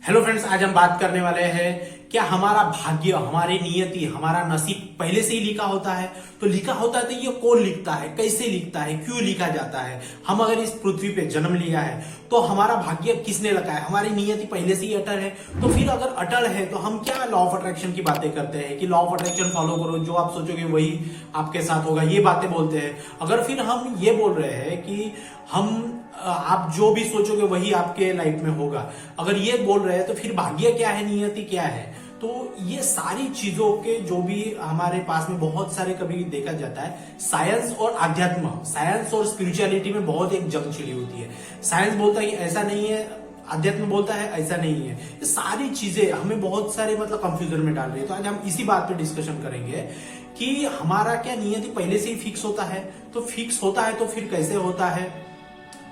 Hello friends, आज हम बात करने वाले हैं क्या हमारा भाग्य, हमारी नियति, हमारा नसीब पहले से ही लिखा होता है। तो लिखा होता है तो ये कौन लिखता है, कैसे लिखता है, क्यों लिखा जाता है। हम अगर इस पृथ्वी पे जन्म लिया है तो हमारा भाग्य किसने लिखा है, हमारी नियति पहले से ही अटल है। तो फिर अगर अटल है तो हम क्या लॉ ऑफ अट्रैक्शन की बातें करते हैं कि लॉ ऑफ अट्रैक्शन फॉलो करो, जो आप सोचोगे वही आपके साथ होगा, ये बातें बोलते हैं। अगर फिर हम ये बोल रहे हैं कि आप जो भी सोचोगे वही आपके लाइफ में होगा, अगर ये बोल रहे हैं तो फिर भाग्य क्या है, नियति क्या है। तो ये सारी चीजों के जो भी हमारे पास में बहुत सारे कभी देखा जाता है, साइंस और आध्यात्म, साइंस और स्पिरिचुअलिटी में बहुत एक जंग छिड़ी होती है। साइंस बोलता है कि ऐसा नहीं है, अध्यात्म बोलता है ऐसा नहीं है। ये सारी चीजें हमें बहुत सारे कंफ्यूजन में डाल रही है। तो आज हम इसी बात पे डिस्कशन करेंगे कि हमारा क्या नियति पहले से ही फिक्स होता है। तो फिक्स होता है तो फिर कैसे होता है,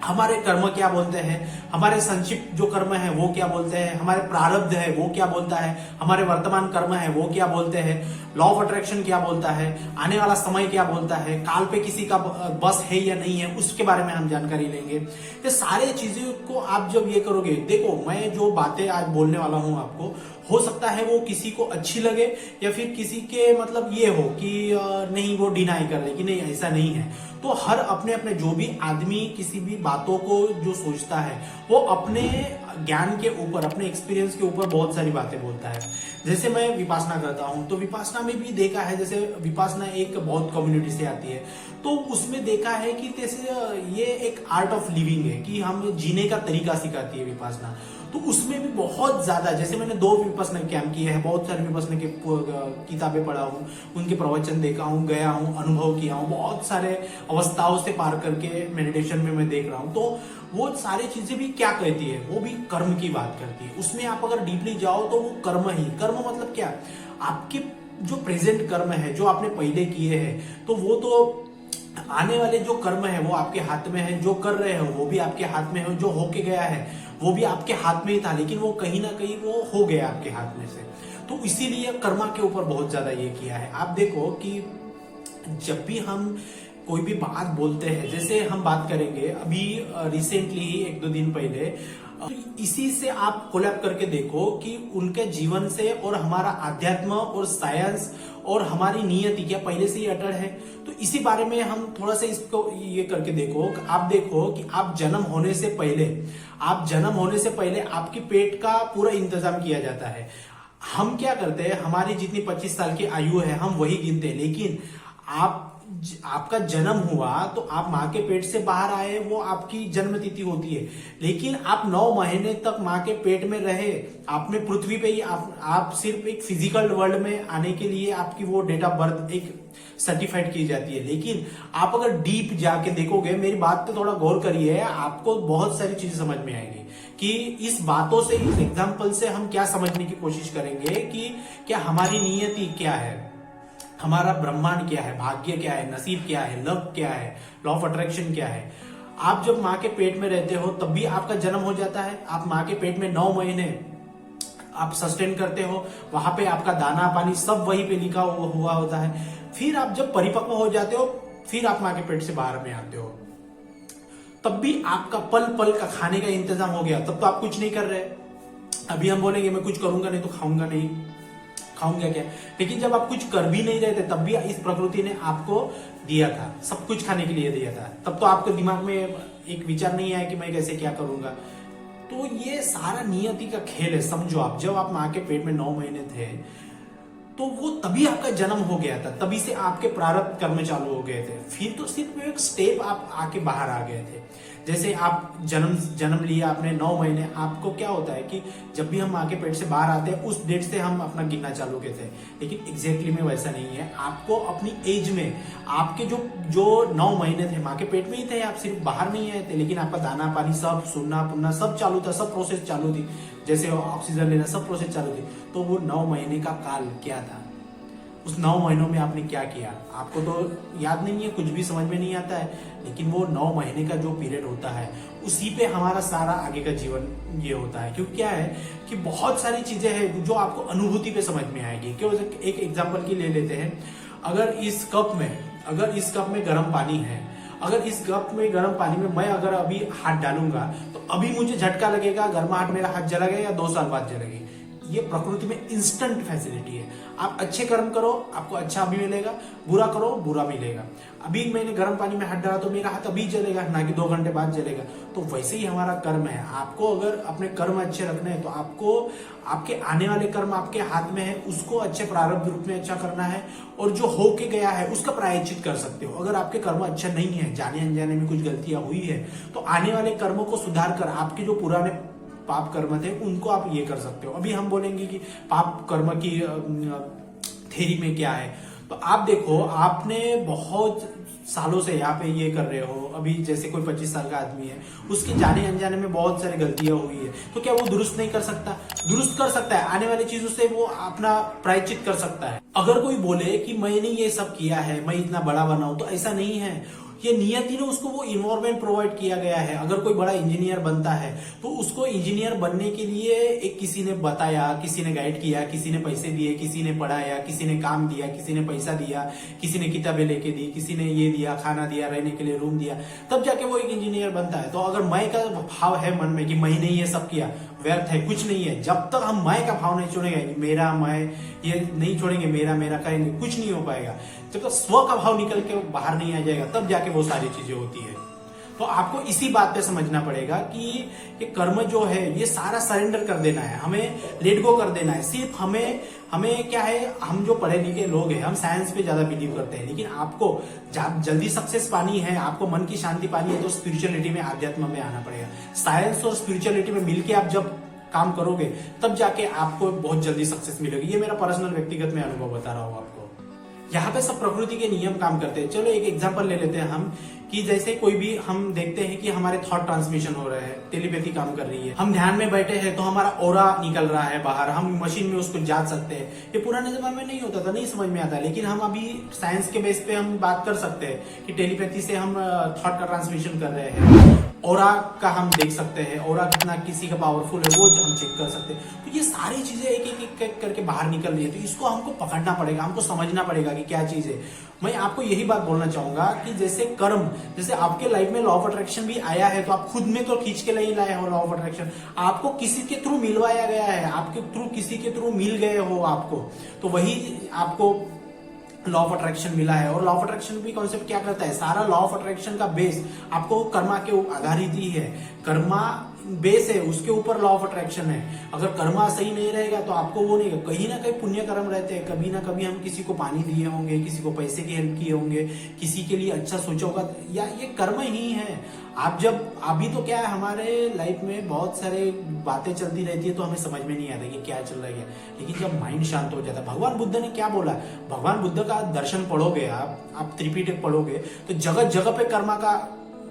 हमारे कर्म क्या बोलते हैं, हमारे संक्षिप्त जो कर्म है वो क्या बोलते हैं, हमारे प्रारब्ध है वो क्या बोलता है, हमारे वर्तमान कर्म है वो क्या बोलते हैं, लॉ ऑफ अट्रैक्शन क्या बोलता है, आने वाला समय क्या बोलता है, काल पे किसी का बस है या नहीं है, उसके बारे में हम जानकारी लेंगे। ये सारे चीजों को आप जब ये करोगे, देखो मैं जो बातें आज बोलने वाला हूं आपको, हो सकता है वो किसी को अच्छी लगे या फिर किसी के ये हो कि नहीं, वो डिनाई कर दे कि नहीं ऐसा नहीं है। तो हर अपने अपने जो भी आदमी किसी भी बातों को जो सोचता है वो अपने ज्ञान के ऊपर, अपने एक्सपीरियंस के ऊपर बहुत सारी बातें बोलता है। जैसे मैं विपासना करता हूं तो विपासना में भी देखा है, जैसे विपासना एक बहुत कम्युनिटी से आती है, तो उसमें देखा है कि जैसे ये एक आर्ट ऑफ लिविंग है कि हम जीने का तरीका सिखाती है विपासना। तो उसमें भी बहुत ज्यादा, जैसे मैंने 2 विपसना कैंप किए हैं, बहुत सारे विपसना के किताबें पढ़ा हूँ, उनके प्रवचन देखा हूँ, गया हूँ, अनुभव किया हूँ, बहुत सारे अवस्थाओं से पार करके मेडिटेशन में मैं देख रहा हूँ। तो वो सारी चीजें भी क्या कहती है, वो भी कर्म की बात करती है। उसमें आप अगर डीपली जाओ तो वो कर्म ही, कर्म मतलब क्या, आपके जो प्रेजेंट कर्म है जो आपने पहले किए हैं, तो वो तो आने वाले जो कर्म है वो आपके हाथ में है, जो कर रहे हो वो भी आपके हाथ में है, जो होके गया है वो भी आपके हाथ में ही था, लेकिन वो कहीं ना कहीं वो हो गया आपके हाथ में से। तो इसीलिए कर्मा के ऊपर बहुत ज्यादा ये किया है। आप देखो कि जब भी हम कोई भी बात बोलते हैं, जैसे हम बात करेंगे अभी रिसेंटली ही 1-2 दिन पहले, इसी से आप कोलैब करके देखो कि उनके जीवन से और हमारा आध्यात्म और साइंस और हमारी नियति क्या पहले से ही अटल है। तो इसी बारे में हम थोड़ा सा इसको ये करके देखो। आप देखो कि आप जन्म होने से पहले आपके पेट का पूरा इंतजाम किया जाता है। हम क्या करते हैं, हमारी जितनी 25 साल की आयु है हम वही गिनते हैं, लेकिन आपका जन्म हुआ तो आप माँ के पेट से बाहर आए, वो आपकी जन्म तिथि होती है। लेकिन आप 9 महीने तक माँ के पेट में रहे, आपने पृथ्वी पे ही आप सिर्फ एक फिजिकल वर्ल्ड में आने के लिए आपकी वो डेट ऑफ बर्थ एक सर्टिफाइड की जाती है। लेकिन आप अगर डीप जाके देखोगे, मेरी बात पे थोड़ा गौर करिए, आपको बहुत सारी चीजें समझ में आएगी कि इस बातों से, इस एग्जाम्पल से हम क्या समझने की कोशिश करेंगे कि क्या हमारी नियति क्या है, हमारा ब्रह्मांड क्या है, भाग्य क्या है, नसीब क्या है, लक क्या है, लॉ ऑफ अट्रैक्शन क्या है। आप जब माँ के पेट में रहते हो तब भी आपका जन्म हो जाता है। आप माँ के पेट में 9 महीने आप सस्टेन करते हो, वहां पे आपका दाना पानी सब वहीं पे लिखा हुआ होता है। फिर आप जब परिपक्व हो जाते हो, फिर आप माँ के पेट से बाहर में आते हो, तब भी आपका पल पल का खाने का इंतजाम हो गया। तब तो आप कुछ नहीं कर रहे। अभी हम बोलेंगे मैं कुछ करूंगा नहीं तो खाऊंगा नहीं, खाऊंगा क्या। लेकिन जब आप कुछ कर भी नहीं रहे थे तब भी इस प्रकृति ने आपको दिया था, सब कुछ खाने के लिए दिया था। तब तो आपके दिमाग में एक विचार नहीं आया कि मैं कैसे क्या करूंगा। तो ये सारा नियति का खेल है, समझो आप। जब आप माँ के पेट में 9 महीने थे तो वो तभी आपका जन्म हो गया था, तभी से आपके प्रारब्ध कर्म चालू हो गए थे। फिर तो सिर्फ एक स्टेप आप आके बाहर आ गए थे। जैसे आप जन्म लिया आपने 9 महीने, आपको क्या होता है कि जब भी हम माँ के पेट से बाहर आते हैं उस डेट से हम अपना गिनना चालू करते हैं। लेकिन एग्जैक्टली में वैसा नहीं है। आपको अपनी एज में आपके जो 9 महीने थे माँ के पेट में ही थे, आप सिर्फ बाहर नहीं आए थे, लेकिन आपका दाना पानी सब, सुनना पुनना सब चालू था, सब प्रोसेस चालू थी, जैसे ऑक्सीजन लेना सब प्रोसेस चालू थी। तो वो 9 महीने का काल क्या था, उस 9 महीनों में आपने क्या किया, आपको तो याद नहीं है, कुछ भी समझ में नहीं आता है। लेकिन वो 9 महीने का जो पीरियड होता है उसी पे हमारा सारा आगे का जीवन ये होता है। क्योंकि क्या है कि बहुत सारी चीजें हैं जो आपको अनुभूति पे समझ में आएगी। क्यों, एक एग्जांपल की ले लेते हैं। अगर इस कप में गर्म पानी है अगर इस कप में गर्म पानी में मैं अगर अभी हाथ डालूंगा तो अभी मुझे झटका लगेगा, गर्माहट मेरा हाथ जलेगा या 2 साल बाद जलेगी। ये प्रकृति में इंस्टेंट फैसिलिटी है। आप अच्छे कर्म करो, आपको अच्छा भी मिलेगा, बुरा करो, बुरा मिलेगा। अभी मैंने गर्म पानी में हाथ डाला तो मेरा हाथ अभी जलेगा, ना कि 2 घंटे बाद जलेगा। तो वैसे ही हमारा कर्म है। आपको अगर अपने कर्म अच्छे रखने हैं तो आपको आपके आने वाले कर्म आपके हाथ में है, उसको अच्छे प्रारब्ध रूप में अच्छा करना है, और जो हो के गया है उसका प्रायश्चित कर सकते हो। अगर आपके कर्म अच्छा नहीं है, जाने अनजाने में कुछ गलतियां हुई है, तो आने वाले कर्मों को सुधार कर आपके जो पुराने पाप कर्म थे उनको आप ये कर सकते हो। अभी हम बोलेंगे कि पाप कर्म की थ्योरी में क्या है, तो आप देखो, आपने बहुत सालों से यहाँ पे ये कर रहे हो। अभी जैसे कोई 25 साल का आदमी है, उसके जाने अनजाने में बहुत सारी गलतियां हुई है, तो क्या वो दुरुस्त नहीं कर सकता? दुरुस्त कर सकता है। आने वाली चीजों से वो अपना प्रायश्चित कर सकता है। अगर कोई बोले कि मैंने ये सब किया है, मैं इतना बड़ा बना हूं, तो ऐसा नहीं है। ये नियति ने उसको वो इन्वायरमेंट प्रोवाइड किया गया है। अगर कोई बड़ा इंजीनियर बनता है तो उसको इंजीनियर बनने के लिए एक किसी ने बताया, किसी ने गाइड किया, किसी ने पैसे दिए, किसी ने पढ़ाया, किसी ने काम दिया, किसी ने पैसा दिया, किसी ने किताबें लेके दी, किसी ने ये दिया, खाना दिया, रहने के लिए रूम दिया, तब जाके वो एक इंजीनियर बनता है। तो अगर मैं का भाव है मन में कि मैंने ये सब किया, व्यर्थ है, कुछ नहीं है। जब तक हम मैं का भाव नहीं छोड़ेंगे, मेरा मैं ये नहीं छोड़ेंगे, मेरा मेरा करेंगे, कुछ नहीं हो पाएगा। जब तक स्व का भाव निकल के बाहर नहीं आ जाएगा, तब जाके वो सारी चीजें होती है। तो आपको इसी बात पे समझना पड़ेगा कि ये कर्म जो है ये सारा सरेंडर कर देना है, हमें लेट गो कर देना है। सिर्फ हमें क्या है, हम जो पढ़े लिखे लोग हैं, हम साइंस पे ज्यादा बिलीव करते हैं, लेकिन आपको जल्दी सक्सेस पानी है, आपको मन की शांति पानी है, तो स्पिरिचुअलिटी में, आध्यात्म में आना पड़ेगा। साइंस और स्पिरिचुअलिटी में मिलके आप जब काम करोगे तब जाके आपको बहुत जल्दी सक्सेस मिलेगी। ये मेरा पर्सनल व्यक्तिगत में अनुभव बता रहा हूँ आपको। यहाँ पे सब प्रकृति के नियम काम करते हैं। चलो एक एग्जांपल ले लेते हैं हम, कि जैसे कोई भी हम देखते हैं कि हमारे थॉट ट्रांसमिशन हो रहे हैं, टेलीपैथी काम कर रही है, हम ध्यान में बैठे हैं तो हमारा ऑरा निकल रहा है बाहर, हम मशीन में उसको जांच सकते हैं। ये पुराने जमाने में नहीं होता था, नहीं समझ में आता, लेकिन हम अभी साइंस के बेस पे हम बात कर सकते हैं कि टेलीपैथी से हम थॉट का ट्रांसमिशन कर रहे हैं। ऑरा का हम देख सकते हैं, ऑरा कितना किसी का पावरफुल है वो हम चेक कर सकते हैं। तो ये सारी चीजें एक एक करके बाहर निकल रही है, तो इसको हमको पकड़ना पड़ेगा, हमको समझना पड़ेगा कि क्या चीज है। मैं आपको यही बात बोलना चाहूंगा कि जैसे कर्म, जैसे आपके लाइफ में लॉ ऑफ अट्रैक्शन भी आया है, तो आप खुद में तो खींच के नहीं लाए हो लॉ ऑफ अट्रैक्शन, आपको किसी के थ्रू मिलवाया गया है, आपके थ्रू किसी के थ्रू मिल गए हो आपको, तो वही आपको लॉ ऑफ अट्रैक्शन मिला है। और लॉ ऑफ अट्रैक्शन भी कॉन्सेप्ट क्या करता है, सारा लॉ ऑफ अट्रैक्शन का बेस आपको कर्मा के आधारित ही है। कर्मा बेस है, उसके ऊपर लॉ ऑफ अट्रैक्शन है। अगर कर्मा सही नहीं रहेगा तो आपको वो नहीं, कहीं ना कहीं पुण्य कर्म रहते हैं। कभी ना कभी हम किसी को पानी दिए होंगे, किसी को पैसे की हेल्प किए होंगे, किसी के लिए अच्छा सोचा होगा, या ये कर्म ही है। आप जब अभी तो क्या है, हमारे लाइफ में बहुत सारे बातें चलती रहती है तो हमें समझ में नहीं आता कि क्या चल रहा है, लेकिन जब माइंड शांत हो जाता है, भगवान बुद्ध ने क्या बोला, भगवान बुद्ध का दर्शन पढ़ोगे आप त्रिपिटक पढ़ोगे तो जगह जगह पे कर्मा का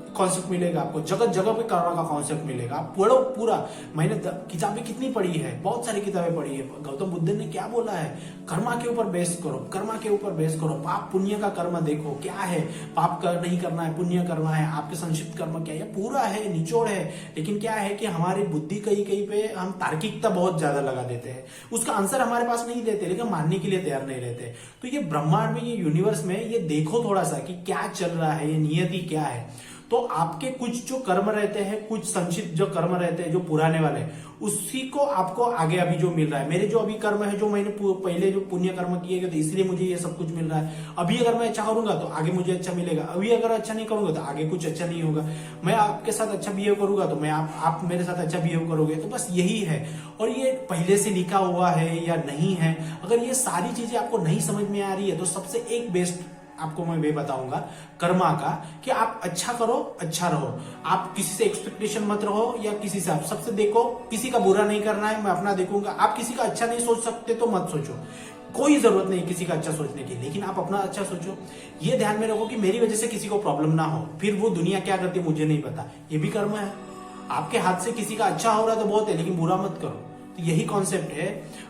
कॉन्सेप्ट मिलेगा आपको, जगह जगह पे कर्मा का कॉन्सेप्ट मिलेगा। आप पढ़ो पूरा, मैंने किताबें कितनी पढ़ी है, बहुत सारी किताबें पढ़ी है। गौतम बुद्ध ने क्या बोला है, कर्मा के ऊपर बेस करो, कर्मा के ऊपर बेस करो। पाप पुण्य का कर्म देखो क्या है, पाप कर नहीं करना है, पुण्य करना है, आपके संक्षिप्त कर्म क्या है, पूरा है, निचोड़ है। लेकिन क्या है कि हमारी बुद्धि कहीं कहीं पे हम तार्किकता बहुत ज्यादा लगा देते हैं, उसका आंसर हमारे पास नहीं देते, लेकिन मानने के लिए तैयार नहीं रहते। तो ये ब्रह्मांड में, ये यूनिवर्स में, ये देखो थोड़ा सा कि क्या चल रहा है, ये नियति क्या है। तो आपके कुछ जो कर्म रहते हैं, कुछ संचित जो कर्म रहते हैं, जो पुराने वाले, उसी को आपको आगे अभी जो मिल रहा है। मेरे जो अभी कर्म है, जो मैंने पहले जो पुण्य कर्म किए गए थे, इसलिए मुझे ये सब कुछ मिल रहा है। अभी अगर मैं अच्छा करूंगा तो आगे मुझे अच्छा मिलेगा, अभी अगर अच्छा नहीं करूंगा तो आगे कुछ अच्छा नहीं होगा। मैं आपके साथ अच्छा बिहेव करूंगा तो मैं आप मेरे साथ अच्छा बिहेव करोगे, तो बस यही है। और ये पहले से लिखा हुआ है या नहीं है, अगर ये सारी चीजें आपको नहीं समझ में आ रही है तो सबसे एक बेस्ट आपको मैं वे बताऊंगा कर्मा का, कि आप अच्छा करो, अच्छा रहो। आप किसी से एक्सपेक्टेशन मत रहो, या किसी से, आप सबसे देखो, किसी का बुरा नहीं करना है, मैं अपना देखूंगा। आप किसी का अच्छा नहीं सोच सकते तो मत सोचो, कोई जरूरत नहीं किसी का अच्छा सोचने की, लेकिन आप अपना अच्छा सोचो। ये ध्यान में रखो कि मेरी वजह से किसी को प्रॉब्लम ना हो, फिर वो दुनिया क्या करती है मुझे नहीं पता, ये भी कर्म है। आपके हाथ से किसी का अच्छा हो रहा है तो बहुत है, लेकिन बुरा मत करो। तो यही कॉन्सेप्ट है।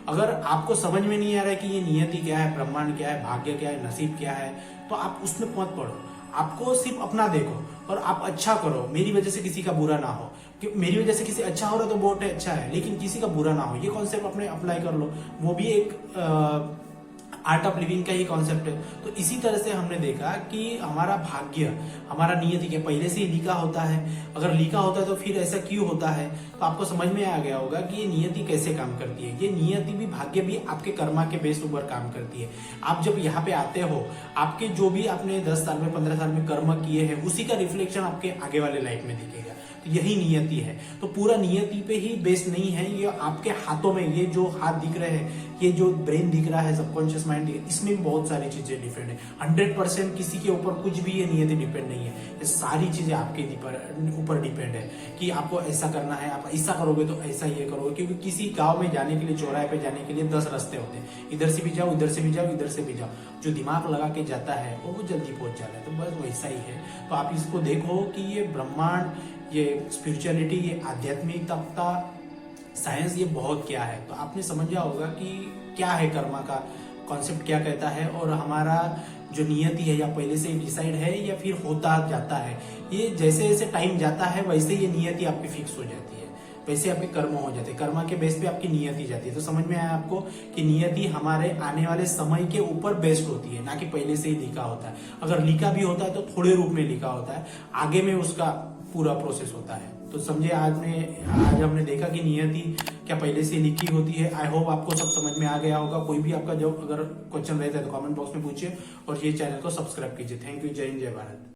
अगर आपको समझ में नहीं आ रहा है कि ये नियति क्या है, ब्रह्मांड क्या है, भाग्य क्या है, नसीब क्या है, तो आप उसमें मत पढ़ो। आपको सिर्फ अपना देखो और आप अच्छा करो, मेरी वजह से किसी का बुरा ना हो। कि मेरी वजह से किसी अच्छा हो रहा है तो बहुत अच्छा है, लेकिन किसी का बुरा ना हो, ये कॉन्सेप्ट अपने अप्लाई कर लो। वो भी एक आर्ट ऑफ लिविंग का ही कॉन्सेप्ट है। तो इसी तरह से हमने देखा कि हमारा भाग्य, हमारा नियति के पहले से ही लिखा होता है। अगर लिखा होता है तो फिर ऐसा क्यों होता है, तो आपको समझ में आ गया होगा कि ये नियति कैसे काम करती है। ये नियति भी, भाग्य भी आपके कर्मा के बेस ऊपर काम करती है। आप जब यहाँ पे आते हो, आपके जो भी आपने 10 साल में 15 साल में कर्म किए हैं, उसी का रिफ्लेक्शन आपके आगे वाले लाइफ में दिखेगा। तो यही नियति है। तो पूरा नियति पे ही बेस नहीं है, ये आपके हाथों में, ये जो हाथ दिख रहे हैं, ये जो ब्रेन दिख रहा है, सबकॉन्शियस माइंड दिख रहा है, इसमें भी बहुत सारी चीजें डिपेंड है। 100% किसी के ऊपर कुछ भी ये नियति डिपेंड नहीं है। ये सारी चीजें आपके ऊपर डिपेंड है कि आपको ऐसा करना है, आप ऐसा करोगे तो ऐसा ये करोगे। क्योंकि किसी गांव में जाने के लिए, चौराहे पे जाने के लिए 10 रास्ते होते हैं, इधर से भी जाओ, इधर से भी जाओ, इधर से भी जाओ। जो दिमाग लगा के जाता है वो जल्दी पहुंच जाता है। तो बस वैसा ही है। तो आप इसको देखो कि ये ब्रह्मांड, ये स्पिरिचुअलिटी, ये आध्यात्मिकता, साइंस, ये बहुत क्या है। तो आपने समझा होगा कि क्या है कर्मा का कॉन्सेप्ट, क्या कहता है, और हमारा जो नियति है या पहले से डिसाइड है या फिर होता जाता है। ये जैसे जैसे टाइम जाता है वैसे ये नियति आपकी फिक्स हो जाती है, वैसे आपके कर्म हो जाते हैं। कर्मा के बेस पे आपकी नियति जाती है। तो समझ में आया आपको कि नियति हमारे आने वाले समय के ऊपर बेस्ड होती है, ना कि पहले से ही लिखा होता है। अगर लिखा भी होता है तो थोड़े रूप में लिखा होता है, आगे में उसका पूरा प्रोसेस होता है। तो समझे, आज हमने देखा कि नियति क्या पहले से लिखी होती है। आई होप आपको सब समझ में आ गया होगा। कोई भी आपका जो अगर क्वेश्चन रहता है तो कमेंट बॉक्स में पूछिए और ये चैनल को सब्सक्राइब कीजिए। Thank you. जय हिंद, जय भारत।